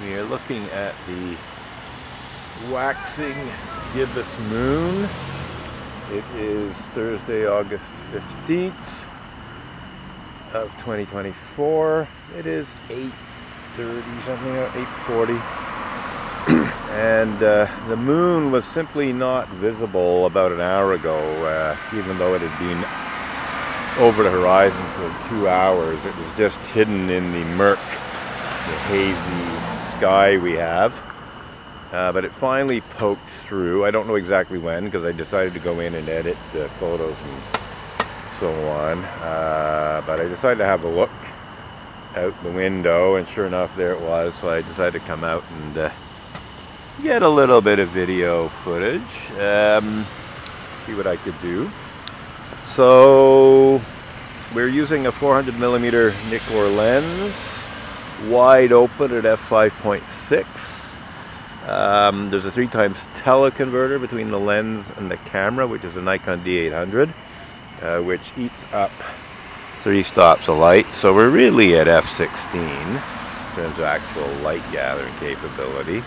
We are looking at the waxing gibbous moon. It is Thursday, August 15th of 2024. It is 8:30 something, 8:40. And the moon was simply not visible about an hour ago, even though it had been over the horizon for 2 hours. It was just hidden in the murk, the hazy sky we have. But it finally poked through. I don't know exactly when, because I decided to go in and edit photos and so on. But I decided to have a look out the window, and sure enough, there it was. So I decided to come out and get a little bit of video footage, see what I could do. So we're using a 400mm Nikkor lens, wide open at f5.6. There's a 3x teleconverter between the lens and the camera, which is a Nikon D800, which eats up 3 stops of light. So we're really at f16 in terms of actual light gathering capability.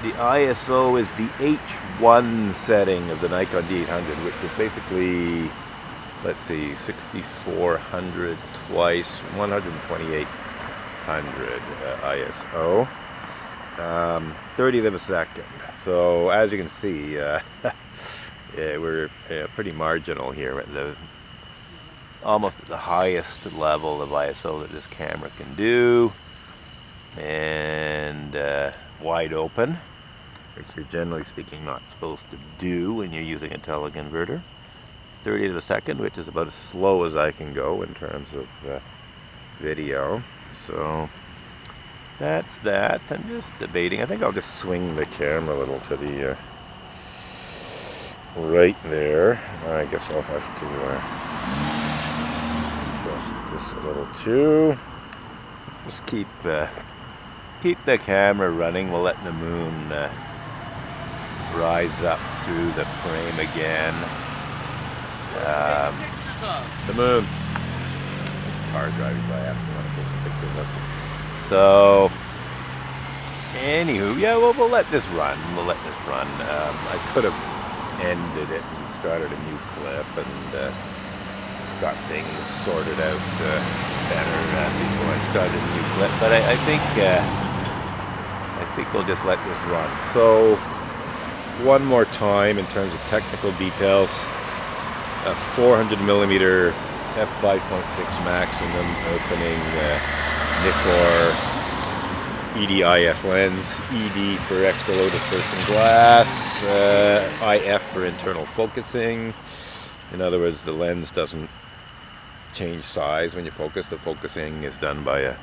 The ISO is the H1 setting of the Nikon D800, which is basically, let's see, 6400 twice 12800 ISO, 30th of a second. So as you can see, yeah, we're pretty marginal here at the almost at the highest level of ISO that this camera can do, and wide open, which you're generally speaking not supposed to do when you're using a teleconverter. 30th of a second, which is about as slow as I can go in terms of video. So that's that. I'm just debating. I think I'll just swing the camera a little to the right there. I guess I'll have to adjust this a little too. Just keep the camera running. We'll let the moon rise up through the frame again. The moon. Car driving by asking when I'm taking pictures of. So, anywho, yeah, we'll let this run. We'll let this run. I could have ended it and started a new clip and got things sorted out better before I started a new clip. But I think we'll just let this run. So, one more time in terms of technical details, a 400mm f5.6 maximum opening Nikkor ED IF lens, ED for extra low dispersion glass, IF for internal focusing. In other words, the lens doesn't change size when you focus. The focusing is done by a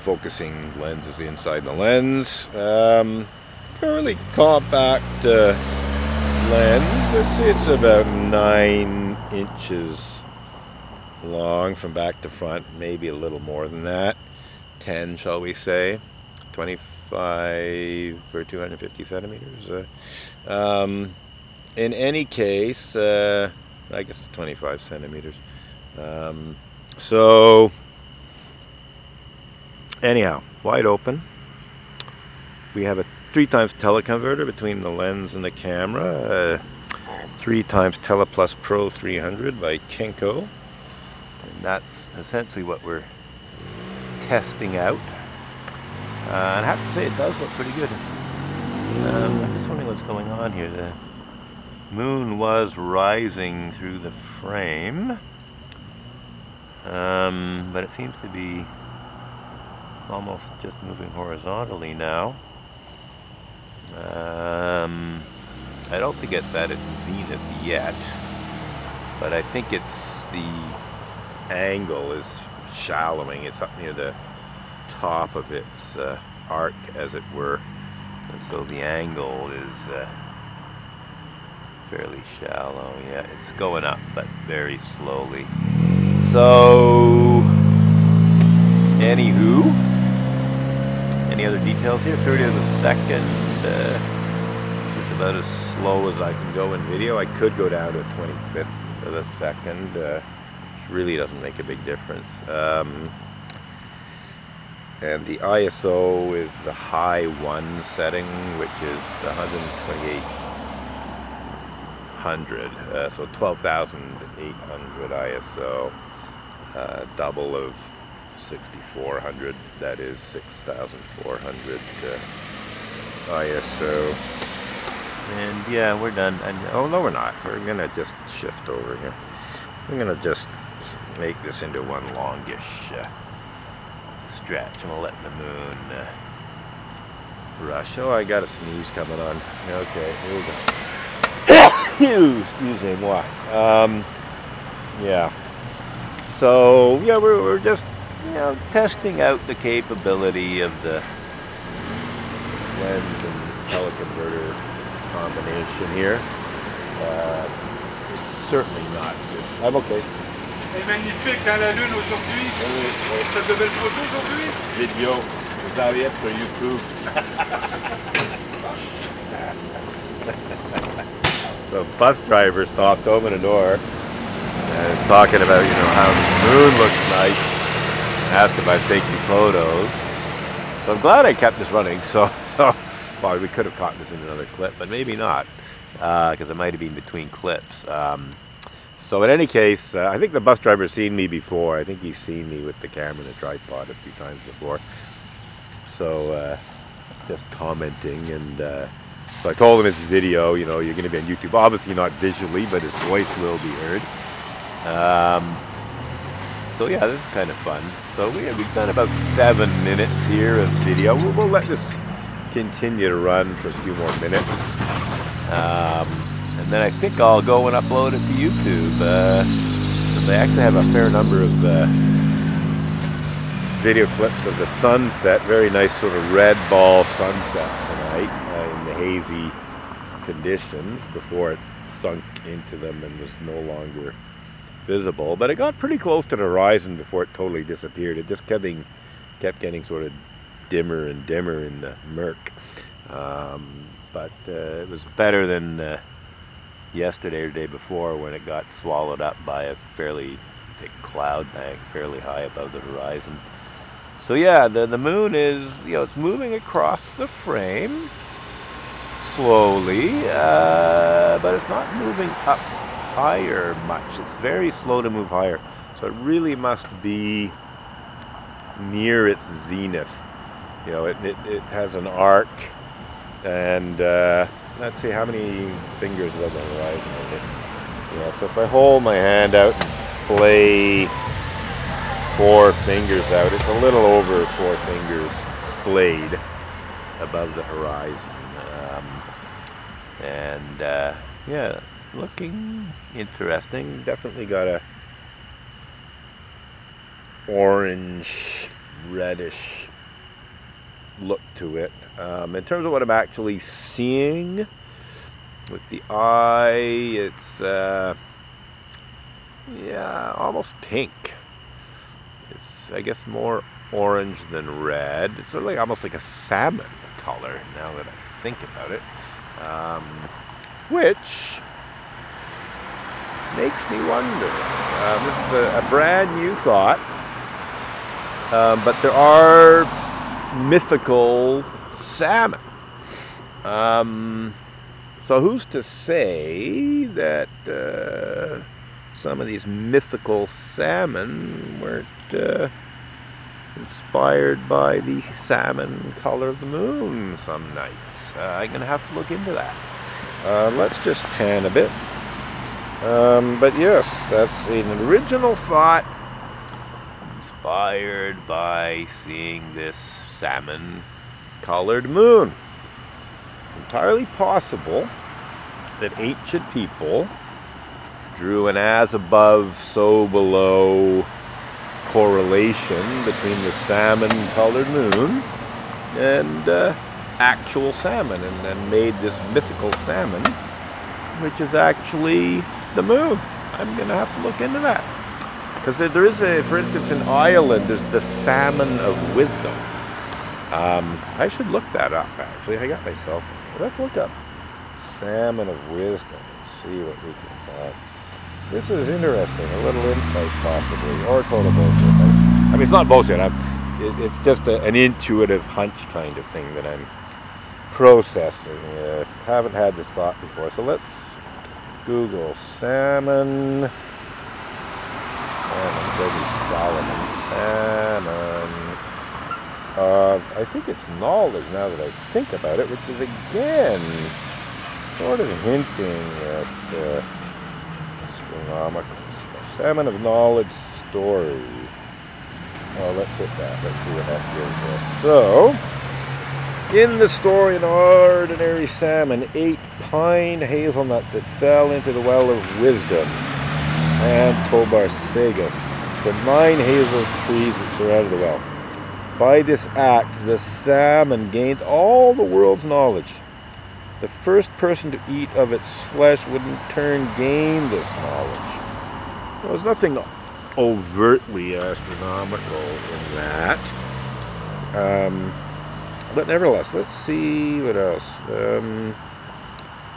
focusing lens is inside the lens. Fairly compact lens. It's about 9 inches long from back to front, maybe a little more than that, 10 shall we say, 25 or 250 centimeters. In any case, I guess it's 25 centimeters. So anyhow, wide open. We have a 3x teleconverter between the lens and the camera, 3x Teleplus Pro 300 by Kenko. And that's essentially what we're testing out. And I have to say it does look pretty good. I'm just wondering what's going on here. The moon was rising through the frame, but it seems to be almost just moving horizontally now. I don't think it's at its zenith yet, but I think it's the angle is shallowing. It's up near the top of its arc, as it were, and so the angle is fairly shallow. Yeah, it's going up, but very slowly. So, anywho, any other details here? 30th of a second. It's about as slow as I can go in video. I could go down to 25th of a second, which really doesn't make a big difference. and the ISO is the high 1 setting, which is 12800, so 12,800 ISO, double of 6400, that is 6,400 ISO. And yeah, we're done. And oh no, we're not. We're gonna just shift over here. I'm gonna just make this into one longish stretch. I'm gonna let the moon rush. Oh, I got a sneeze coming on. Okay, here we go. Excusez-moi. Yeah. So yeah, we're just, you know, testing out the capability of the lens and teleconverter combination here. It's certainly not good. I'm okay. C'est magnifique, hein, la lune aujourd'hui. Ça de belles photos aujourd'hui. Video. Vous avez it for YouTube. So bus driver stopped, opened the door, and is talking about, you know, how the moon looks nice. Asked if I was taking photos. So I'm glad I kept this running. So well, we could have caught this in another clip, but maybe not, because it might have been between clips. So in any case, I think the bus driver's seen me before. I think he's seen me with the camera and the tripod a few times before. So just commenting, and so I told him his video, you know, you're going to be on YouTube. Obviously not visually, but his voice will be heard. So yeah, this is kind of fun. So we've done about 7 minutes here of video. We'll let this continue to run for a few more minutes. And then I think I'll go and upload it to YouTube. They actually have a fair number of video clips of the sunset. Very nice sort of red ball sunset tonight in the hazy conditions before it sunk into them and was no longer visible. But it got pretty close to the horizon before it totally disappeared. It just kept getting sort of dimmer and dimmer in the murk. But it was better than yesterday or the day before, when it got swallowed up by a fairly thick cloud bank fairly high above the horizon. So yeah, the moon is, you know, it's moving across the frame slowly, but it's not moving up higher much. It's very slow to move higher. So it really must be near its zenith. You know, it has an arc, and let's see how many fingers above the horizon is it. Yeah, so if I hold my hand out and splay 4 fingers out, it's a little over 4 fingers splayed above the horizon. Yeah, looking interesting. Definitely got a orange, reddish look to it. In terms of what I'm actually seeing with the eye, it's yeah, almost pink. It's, I guess, more orange than red. It's sort of like almost like a salmon color now that I think about it, which makes me wonder. This is a brand new thought, but there are mythical salmon. So who's to say that some of these mythical salmon weren't inspired by the salmon color of the moon some nights? I'm gonna have to look into that. Let's just pan a bit. But yes, that's an original thought inspired by seeing this salmon colored moon. It's entirely possible that ancient people drew an as above, so below correlation between the salmon colored moon and actual salmon, and then made this mythical salmon, which is actually the moon. I'm gonna have to look into that, because there is a, for instance, in Ireland, there's the salmon of wisdom. I should look that up, actually. I got myself. Let's look up salmon of wisdom and see what we can find. This is interesting. A little insight, possibly, or total bullshit. I mean, it's not bullshit. it's just an intuitive hunch kind of thing that I'm processing. Haven't had this thought before, so let's Google salmon. Salmon of, I think it's knowledge now that I think about it, which is again sort of hinting at astronomical stuff. Salmon of knowledge story. Well, let's hit that. Let's see what that gives us. So, in the story, an ordinary salmon ate pine hazelnuts that fell into the well of wisdom and Tobar Sagas, the 9 hazel trees that surrounded the well. By this act, the salmon gained all the world's knowledge. The first person to eat of its flesh would in turn gain this knowledge. There was nothing overtly astronomical in that. But nevertheless, let's see what else.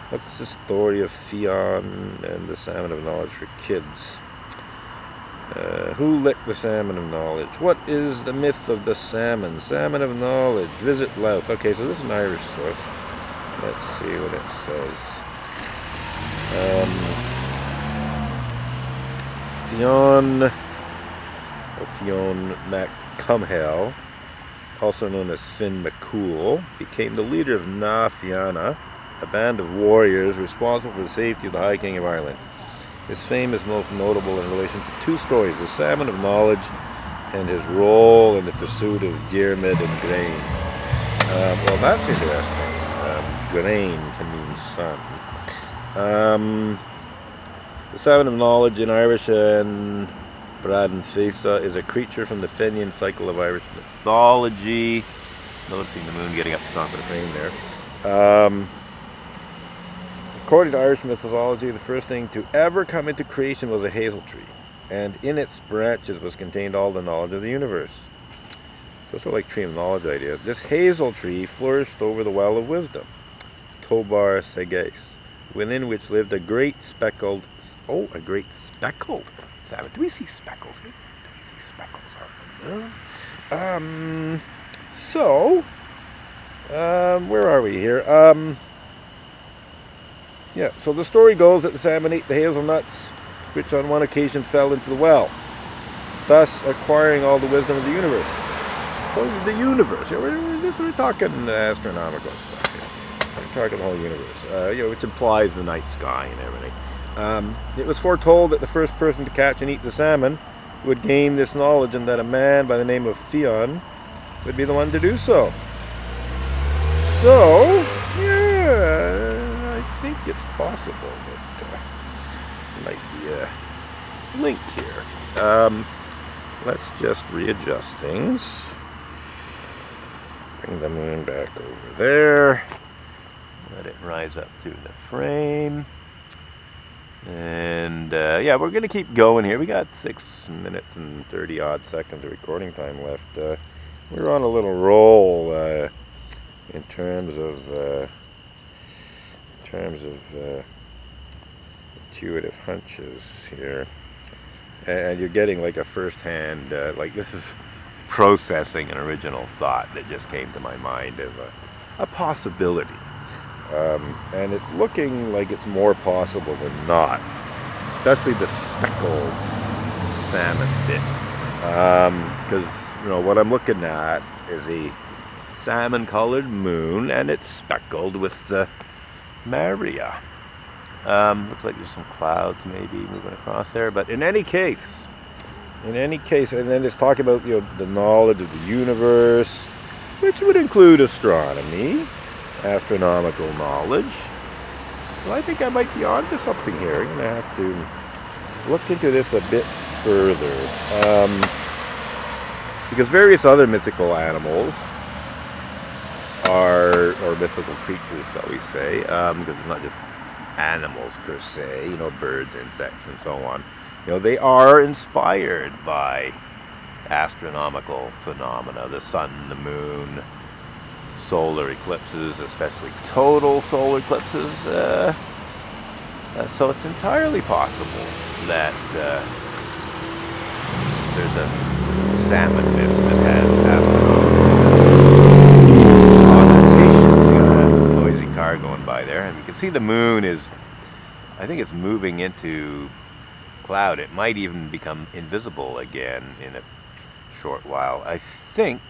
What's the story of Fion and the salmon of knowledge for kids? Who licked the salmon of knowledge? What is the myth of the salmon? Salmon of knowledge. Visit Louth. Okay, so this is an Irish source. Let's see what it says. Fionn MacCumhaill, also known as Finn McCool, became the leader of Na Fianna, a band of warriors responsible for the safety of the High King of Ireland. His fame is most notable in relation to 2 stories, the salmon of knowledge and his role in the pursuit of Diarmid and grain. Well, that's interesting. Grain can mean sun. The salmon of knowledge in Irish and Bradan Fesa is a creature from the Fenian cycle of Irish mythology. Noticing the moon getting up the top of the frame there. According to Irish mythology, the first thing to ever come into creation was a hazel tree, and in its branches was contained all the knowledge of the universe. So sort of like tree of knowledge idea. This hazel tree flourished over the well of wisdom, Tobar Sagas, within which lived a great speckled salmon. Do we see speckles here? Do we see speckles on the moon? Where are we here? Yeah, so the story goes that the salmon ate the hazelnuts, which on one occasion fell into the well, thus acquiring all the wisdom of the universe. Oh, the universe. We're talking astronomical stuff here. We're talking the whole universe, which implies the night sky and everything. It was foretold that the first person to catch and eat the salmon would gain this knowledge, and that a man by the name of Fionn would be the one to do so. So, yeah, I think it's possible that there might be a link here. Let's just readjust things. Bring the moon back over there. Let it rise up through the frame. And yeah, we're going to keep going here. We got 6 minutes and 30 odd seconds of recording time left. We're on a little roll in terms of intuitive hunches here, and you're getting like a first-hand like this is processing an original thought that just came to my mind as a possibility. And it's looking like it's more possible than not, especially the speckled salmon bit, because what I'm looking at is a salmon-colored moon, and it's speckled with the Maria. Looks like there's some clouds maybe moving across there, but in any case, and then it's talking about the knowledge of the universe, which would include astronomy. Astronomical knowledge. So I think I might be onto something here. I'm going to have to look into this a bit further. Because various other mythical animals or mythical creatures, shall we say, because it's not just animals per se, birds, insects, and so on. They are inspired by astronomical phenomena, the sun, the moon, solar eclipses, especially total solar eclipses. So it's entirely possible that there's a salmon myth that has see the moon is, I think it's moving into cloud. It might even become invisible again in a short while. I think,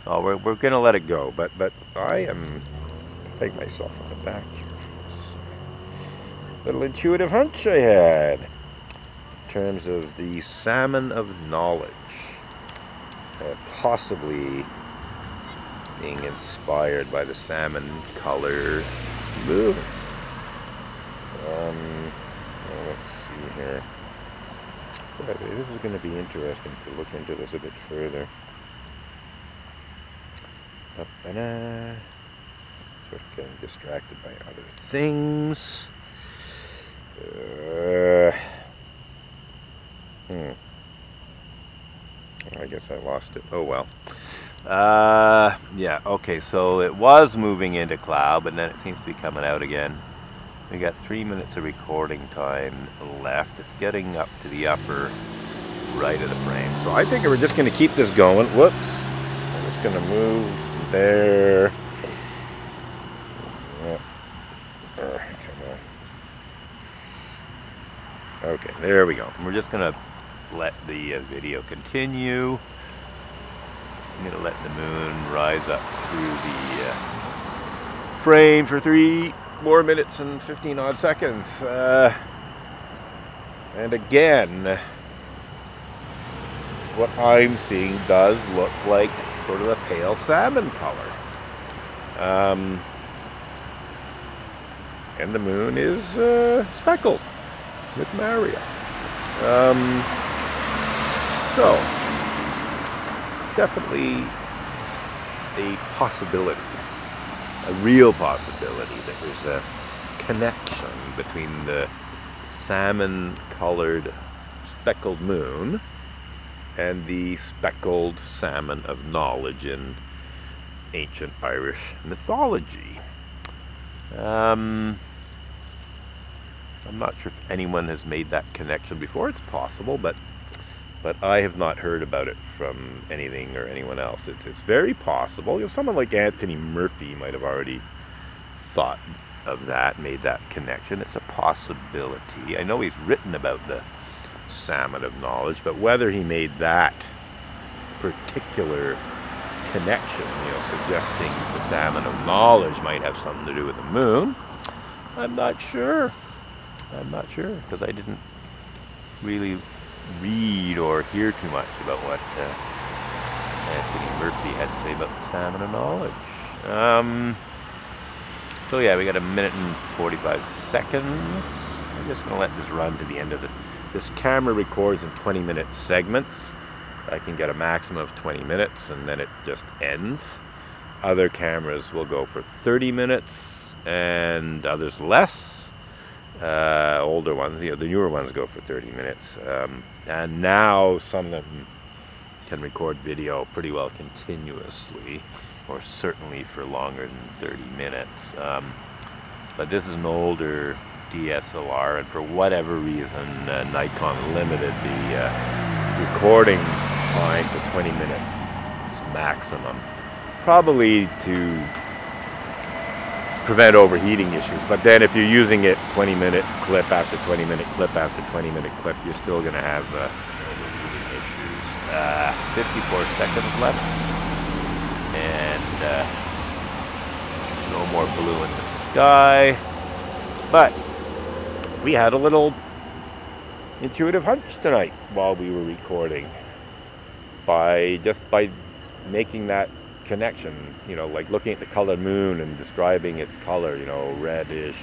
oh, we're going to let it go, but I am, take myself on the back here for this little intuitive hunch I had in terms of the salmon of knowledge, possibly being inspired by the salmon color blue. Let's see here. This is going to be interesting to look into this a bit further. Sort of getting distracted by other things. I guess I lost it. Oh well. Yeah, okay, so it was moving into cloud, but then it seems to be coming out again. We got 3 minutes of recording time left. It's getting up to the upper right of the frame. So I think we're just going to keep this going. Whoops. I'm just going to move there. Come on. Okay, there we go. We're just going to let the video continue. I'm going to let the moon rise up through the frame for 3 more minutes and 15 odd seconds. And again, what I'm seeing does look like sort of a pale salmon color. And the moon is speckled with Maria. So, definitely a possibility, a real possibility that there's a connection between the salmon-colored speckled moon and the speckled salmon of knowledge in ancient Irish mythology. I'm not sure if anyone has made that connection before. It's possible, but I have not heard about it from anything or anyone else. It's very possible. You know, someone like Anthony Murphy might have already thought of that, made that connection. It's a possibility. I know he's written about the salmon of knowledge, but whether he made that particular connection, you know, suggesting the salmon of knowledge might have something to do with the moon, I'm not sure. I'm not sure, because I didn't really read or hear too much about what Anthony Murphy had to say about the salmon of knowledge. So yeah, we got 1 minute and 45 seconds. I'm just going to let this run to the end of it. This camera records in 20-minute segments. I can get a maximum of 20 minutes and then it just ends. Other cameras will go for 30 minutes and others less. Older ones, you know, the newer ones go for 30 minutes. And now some of them can record video pretty well continuously, or certainly for longer than 30 minutes. But this is an older DSLR, and for whatever reason, Nikon limited the recording time to 20 minutes maximum, probably to prevent overheating issues. But then if you're using it 20-minute clip after 20-minute clip after 20-minute clip, you're still going to have overheating issues. 54 seconds left, and no more blue in the sky. But we had a little intuitive hunch tonight while we were recording, by making that connection, you know, like looking at the color moon and describing its color, you know, reddish,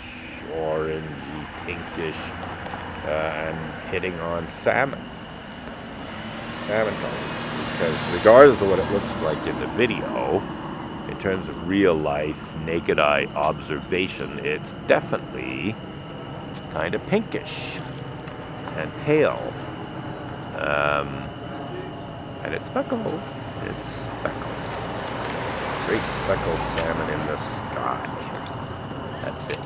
orangey, pinkish, and hitting on salmon color. Because regardless of what it looks like in the video, in terms of real life, naked eye observation, it's definitely kind of pinkish and pale. And it's speckled. It's speckled. Great speckled salmon in the sky. That's it.